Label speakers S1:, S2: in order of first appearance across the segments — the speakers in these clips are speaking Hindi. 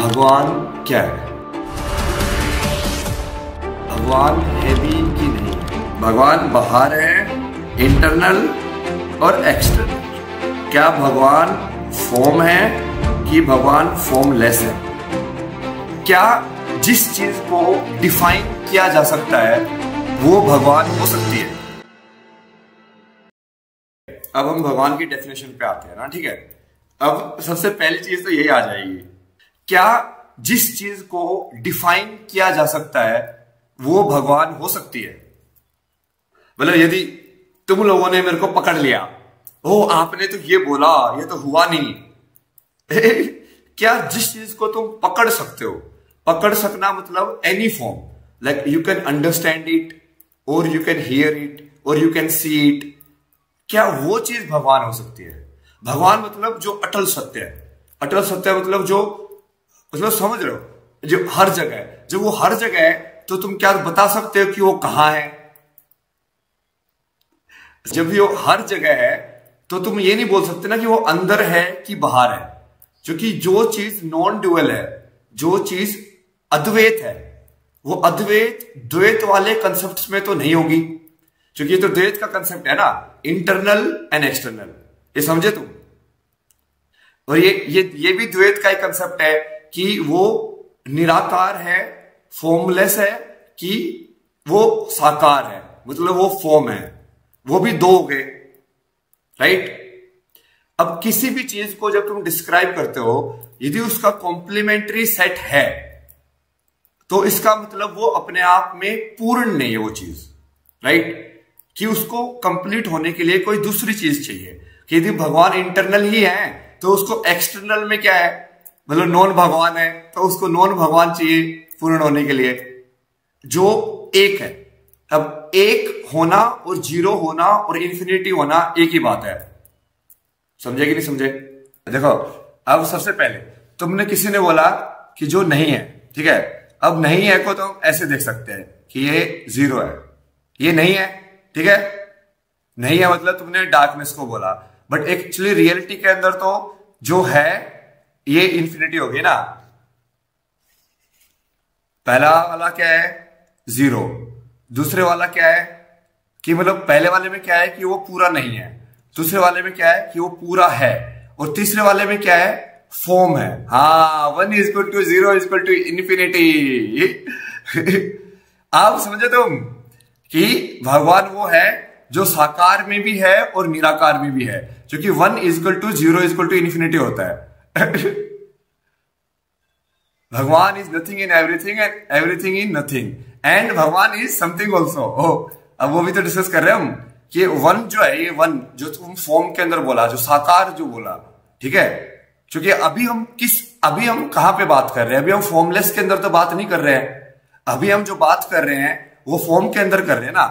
S1: भगवान क्या है? भगवान है भी कि नहीं? भगवान बाहर है, इंटरनल और एक्सटर्नल। क्या भगवान फॉर्म है कि भगवान फॉर्मलेस है? क्या जिस चीज को डिफाइन किया जा सकता है वो भगवान हो सकती है? अब हम भगवान की डेफिनेशन पे आते हैं ना, ठीक है। अब सबसे पहली चीज तो यही आ जाएगी, क्या जिस चीज को डिफाइन किया जा सकता है वो भगवान हो सकती है? मतलब यदि तुम लोगों ने मेरे को पकड़ लिया, ओ आपने तो ये बोला, ये तो हुआ नहीं। क्या जिस चीज को तुम पकड़ सकते हो, पकड़ सकना मतलब any form, like you can understand it और यू कैन हियर इट और यू कैन सी इट, क्या वो चीज भगवान हो सकती है? भगवान मतलब जो अटल सत्य है। अटल सत्य मतलब जो, मतलब समझ रहे हो, जो हर जगह है। जब वो हर जगह है तो तुम क्या बता सकते हो कि वो कहां है? जब वो हर जगह है तो तुम ये नहीं बोल सकते ना कि वो अंदर है कि बाहर है, क्योंकि जो चीज नॉन ड्यूअल है, जो चीज अद्वैत है, वो अद्वैत द्वैत वाले कंसेप्ट में तो नहीं होगी, क्योंकि ये तो द्वैत का कंसेप्ट है ना, इंटरनल एंड एक्सटर्नल। ये समझे तुम? और ये भी द्वैत का ही कंसेप्ट है कि वो निराकार है, फॉर्मलेस है, कि वो साकार है, मतलब वो फॉर्म है। वो भी दो हो गए, राइट। अब किसी भी चीज को जब तुम डिस्क्राइब करते हो, यदि उसका कॉम्प्लीमेंट्री सेट है तो इसका मतलब वो अपने आप में पूर्ण नहीं है वो चीज, राइट। कि उसको कंप्लीट होने के लिए कोई दूसरी चीज चाहिए। कि यदि भगवान इंटरनल ही है तो उसको एक्सटर्नल में क्या है, मतलब नॉन भगवान है तो उसको नॉन भगवान चाहिए पूर्ण होने के लिए, जो एक है। अब एक होना और जीरो होना और इन्फिनिटी होना एक ही बात है, समझे कि नहीं समझे? देखो, अब सबसे पहले तुमने किसी ने बोला कि जो नहीं है, ठीक है। अब नहीं है को तो ऐसे देख सकते हैं कि ये जीरो है, ये नहीं है, ठीक है। नहीं है मतलब तुमने डार्कनेस को बोला, बट एक्चुअली रियलिटी के अंदर तो जो है ये इन्फिनिटी होगी ना। पहला वाला क्या है? जीरो। दूसरे वाला क्या है कि मतलब पहले वाले में क्या है कि वो पूरा नहीं है, दूसरे वाले में क्या है कि वो पूरा है, और तीसरे वाले में क्या है? फॉर्म है। हाँ, 1 = 0 = इन्फिनिटी। आप समझे तुम कि भगवान वो है जो साकार में भी है और निराकार में भी है, क्योंकि 1 = 0 = इन्फिनिटी होता है। भगवान is nothing in everything and everything in nothing, and भगवान इज समथिंग ऑल्सो। अब वो भी तो डिस्कस कर रहे हैं हम कि वन जो है, ये वन जो तुम फॉर्म के अंदर बोला, जो साकार जो बोला, ठीक है। क्योंकि अभी हम कहां पे बात कर रहे हैं? अभी हम फॉर्मलेस के अंदर तो बात नहीं कर रहे हैं। अभी हम जो बात कर रहे हैं वो फॉर्म के अंदर कर रहे हैं ना।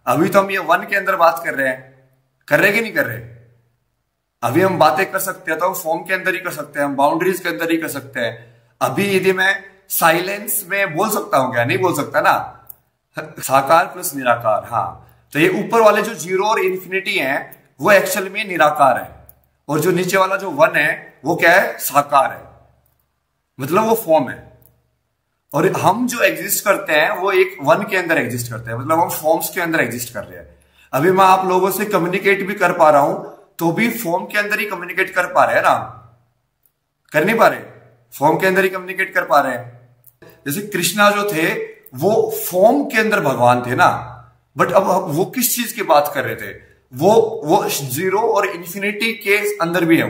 S1: अभी तो हम ये वन के अंदर बात कर रहे हैं, कर रहे कि नहीं कर रहे? अभी हम बातें कर सकते हैं तो हम फॉर्म के अंदर ही कर सकते हैं, हम बाउंड्रीज के अंदर ही कर सकते हैं। अभी यदि मैं साइलेंस में बोल सकता हूं क्या? नहीं बोल सकता ना। साकार प्लस निराकार, हाँ। तो ये ऊपर वाले जो जीरो और इन्फिनिटी है वो एक्चुअल में निराकार है, और जो नीचे वाला जो वन है वो क्या है? साकार है, मतलब वो फॉर्म है। और हम जो एग्जिस्ट करते हैं वो एक वन के अंदर एग्जिस्ट करते हैं, मतलब हम फॉर्म्स के अंदर एग्जिस्ट कर रहे हैं। अभी मैं आप लोगों से कम्युनिकेट भी कर पा रहा हूं तो भी फॉर्म के अंदर ही कम्युनिकेट कर पा रहे हैं ना, कर नहीं पा रहे? फॉर्म के अंदर ही कम्युनिकेट कर पा रहे हैं। जैसे कृष्णा जो थे वो फॉर्म के अंदर भगवान थे ना, बट अब वो किस चीज की बात कर रहे थे? वो जीरो और इन्फिनिटी के अंदर भी है।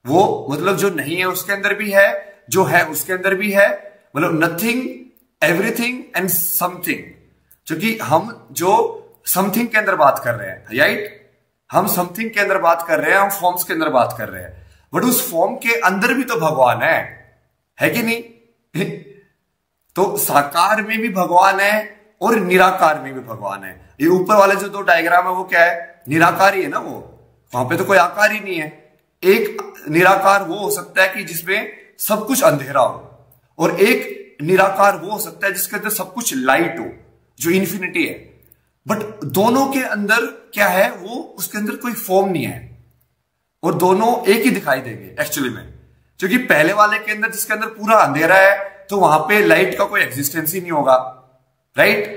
S1: वो मतलब जो नहीं है उसके अंदर भी है, जो है उसके अंदर भी है, मतलब नथिंग, एवरीथिंग एंड समथिंग। क्योंकि हम जो समथिंग के अंदर बात कर रहे हैं, राइट, हम समथिंग के अंदर बात कर रहे हैं, हम फॉर्म्स के अंदर बात कर रहे हैं, बट उस फॉर्म के अंदर भी तो भगवान है कि नहीं? तो साकार में भी भगवान है और निराकार में भी भगवान है। ये ऊपर वाले जो दो डायग्राम है वो क्या है? निराकार ही है ना, वो वहां पे तो कोई आकार ही नहीं है। एक निराकार वो हो सकता है कि जिसमें सब कुछ अंधेरा हो, और एक निराकार वो हो सकता है जिसके अंदर सब कुछ लाइट हो, जो इन्फिनिटी है। बट दोनों के अंदर क्या है? वो उसके अंदर कोई फॉर्म नहीं है, और दोनों एक ही दिखाई देंगे एक्चुअली में। क्योंकि पहले वाले के अंदर जिसके अंदर पूरा अंधेरा है तो वहां पे लाइट का कोई एग्जिस्टेंस ही नहीं होगा, राइट।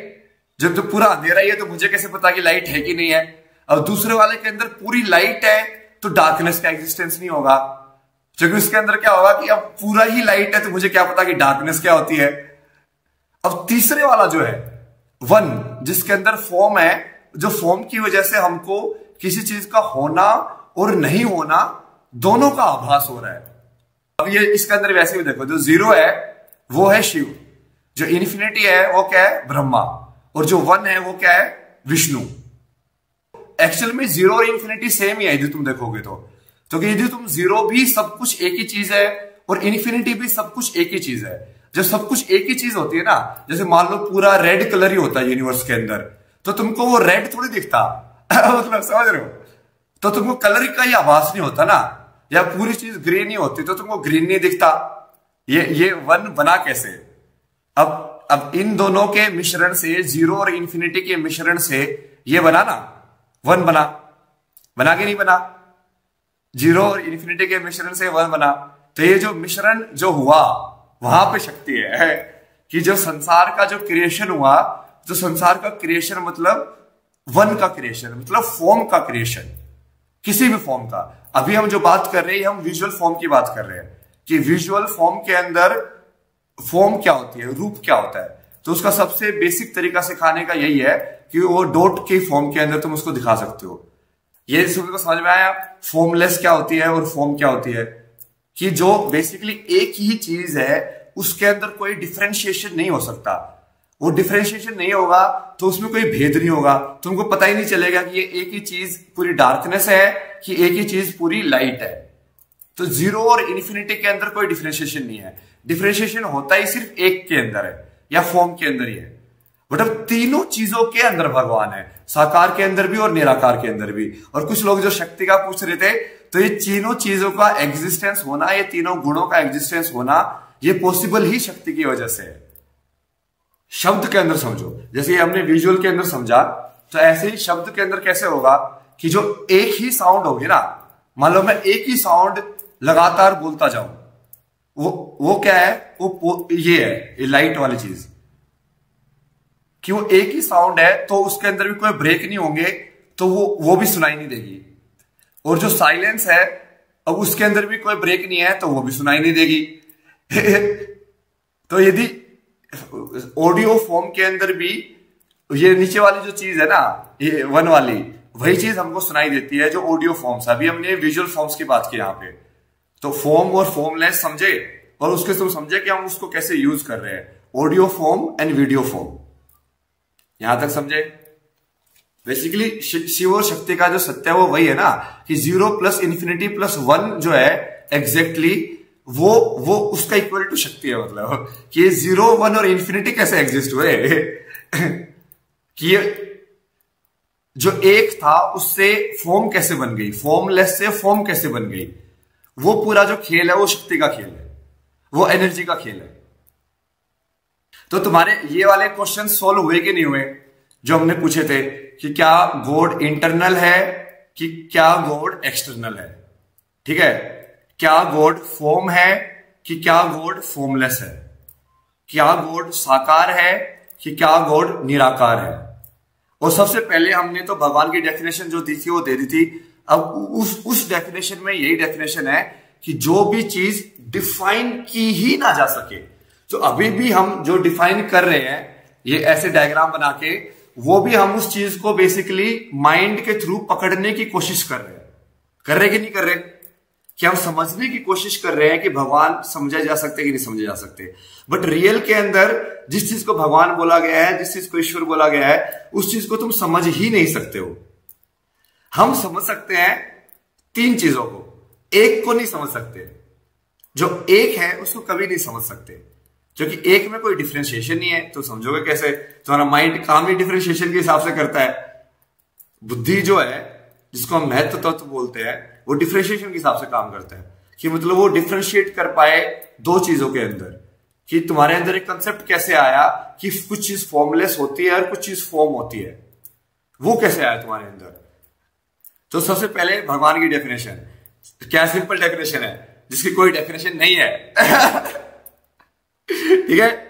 S1: जब तो पूरा अंधेरा ही है तो मुझे कैसे पता कि लाइट है कि नहीं है। और दूसरे वाले के अंदर पूरी लाइट है तो डार्कनेस का एग्जिस्टेंस नहीं होगा, क्योंकि उसके अंदर क्या होगा कि अब पूरा ही लाइट है तो मुझे क्या पता कि डार्कनेस क्या होती है। अब तीसरे वाला जो है वन, जिसके अंदर फॉर्म है, जो फॉर्म की वजह से हमको किसी चीज का होना और नहीं होना दोनों का आभास हो रहा है। अब ये इसके अंदर वैसे भी देखो, जो जीरो है वो है शिव, जो इन्फिनिटी है वो क्या है, ब्रह्मा, और जो वन है वो क्या है, विष्णु। एक्चुअल में जीरो और इन्फिनिटी सेम ही है यदि तुम देखोगे तो यदि तुम जीरो भी सब कुछ एक ही चीज है और इन्फिनिटी भी सब कुछ एक ही चीज है। जब सब कुछ एक ही चीज होती है ना, जैसे मान लो पूरा रेड कलर ही होता है यूनिवर्स के अंदर, तो तुमको वो रेड थोड़ी दिखता मतलब समझ रहे हो, तो तुमको कलर का ही आभास नहीं होता ना, या पूरी चीज ग्रीन ही होती तो तुमको ग्रीन नहीं दिखता। ये वन बना कैसे? अब इन दोनों के मिश्रण से, जीरो और इन्फिनिटी के मिश्रण से ये बना ना, वन बना के नहीं बना, जीरो और इन्फिनिटी के मिश्रण से वन बना। तो ये जो मिश्रण जो हुआ वहां पे शक्ति है कि जो संसार का जो क्रिएशन हुआ, जो संसार का क्रिएशन मतलब वन का क्रिएशन, मतलब फॉर्म का क्रिएशन, किसी भी फॉर्म का। अभी हम जो बात कर रहे हैं, हम विजुअल फॉर्म की बात कर रहे हैं कि विजुअल फॉर्म के अंदर फॉर्म क्या होती है, रूप क्या होता है। तो उसका सबसे बेसिक तरीका सिखाने का यही है कि वो डॉट के फॉर्म के अंदर तुम उसको दिखा सकते हो। ये को समझ में आया? फॉर्मलेस क्या होती है और फॉर्म क्या होती है, कि जो बेसिकली एक ही चीज है उसके अंदर कोई डिफरेंशिएशन नहीं हो सकता। वो डिफरेंशिएशन नहीं होगा तो उसमें कोई भेद नहीं होगा, तुमको पता ही नहीं चलेगा कि ये एक ही चीज पूरी डार्कनेस है कि एक ही चीज पूरी लाइट है। तो जीरो और इन्फिनिटी के अंदर कोई डिफरेंशिएशन नहीं है, डिफरेंशिएशन होता ही सिर्फ एक के अंदर है या फॉर्म के अंदर ही है। बट अब तीनों चीजों के अंदर भगवान है, साकार के अंदर भी और निराकार के अंदर भी। और कुछ लोग जो शक्ति का पूछ रहे थे, तो ये तीनों चीजों का एग्जिस्टेंस होना, ये तीनों गुणों का एग्जिस्टेंस होना, ये पॉसिबल ही शक्ति की वजह से है। शब्द के अंदर समझो, जैसे हमने विजुअल के अंदर समझा, तो ऐसे ही शब्द के अंदर कैसे होगा कि जो एक ही साउंड होगी ना, मान लो मैं एक ही साउंड लगातार बोलता जाऊं, वो क्या है, वो ये है, ये लाइट वाली चीज, कि वो एक ही साउंड है तो उसके अंदर भी कोई ब्रेक नहीं होंगे, तो वो भी सुनाई नहीं देगी। और जो साइलेंस है, अब उसके अंदर भी कोई ब्रेक नहीं है तो वो भी सुनाई नहीं देगी। तो यदि ऑडियो फॉर्म के अंदर भी ये नीचे वाली जो चीज है ना, ये वन वाली, वही चीज हमको सुनाई देती है जो ऑडियो फॉर्म्स। अभी हमने विजुअल फॉर्म्स की बात की यहाँ पे, तो फॉर्म और फॉर्मलेस समझे, और उसके तुम समझे कि हम उसको कैसे यूज कर रहे हैं, audio form and video form. यहां तक समझे? बेसिकली शिव और शक्ति का जो सत्य है वो वही है ना, कि zero plus infinity plus one जो है एग्जैक्टली वो उसका इक्वल टू शक्ति है। मतलब कि जीरो वन और इन्फिनिटी कैसे एग्जिस्ट हुए कि ये जो एक था उससे फॉर्म कैसे बन गई, फॉर्मलेस से फॉर्म कैसे बन गई, वो पूरा जो खेल है वो शक्ति का खेल है, वो एनर्जी का खेल है। तो तुम्हारे ये वाले क्वेश्चन सोल्व हुए कि नहीं हुए, जो हमने पूछे थे कि क्या गॉड इंटरनल है कि क्या गॉड एक्सटर्नल है, ठीक है, क्या गॉड फॉर्म है कि क्या गॉड फॉर्मलेस है, क्या गॉड साकार है कि क्या गॉड निराकार है। और सबसे पहले हमने तो भगवान की डेफिनेशन जो दी थी वो दे दी थी। अब उस डेफिनेशन में यही डेफिनेशन है कि जो भी चीज डिफाइन की ही ना जा सके, तो अभी भी हम जो डिफाइन कर रहे हैं ये ऐसे डायग्राम बना के, वो भी हम उस चीज को बेसिकली माइंड के थ्रू पकड़ने की कोशिश कर रहे कि नहीं कर रहे, कि हम समझने की कोशिश कर रहे हैं कि भगवान समझे जा सकते कि नहीं समझे जा सकते। बट रियल के अंदर जिस चीज को भगवान बोला गया है, जिस चीज को ईश्वर बोला गया है, उस चीज को तुम समझ ही नहीं सकते हो। हम समझ सकते हैं तीन चीजों को, एक को नहीं समझ सकते। जो एक है उसको कभी नहीं समझ सकते, क्योंकि एक में कोई डिफरेंशिएशन नहीं है, तो समझोगे कैसे? तुम्हारा माइंड काम ही डिफरेंशिएशन के हिसाब से करता है। बुद्धि जो है, जिसको हम महत्व तत्व बोलते हैं, वो डिफरेंशिएशन के हिसाब से काम करता है, कि मतलब वो डिफरेंशिएट कर पाए दो चीजों के अंदर, कि तुम्हारे अंदर एक कंसेप्ट कैसे आया कि कुछ चीज फॉर्मलेस होती है और कुछ चीज फॉर्म होती है, वो कैसे आया तुम्हारे अंदर। तो सबसे पहले भगवान की डेफिनेशन क्या, सिंपल डेफिनेशन है, जिसकी कोई डेफिनेशन नहीं है। ठीक है,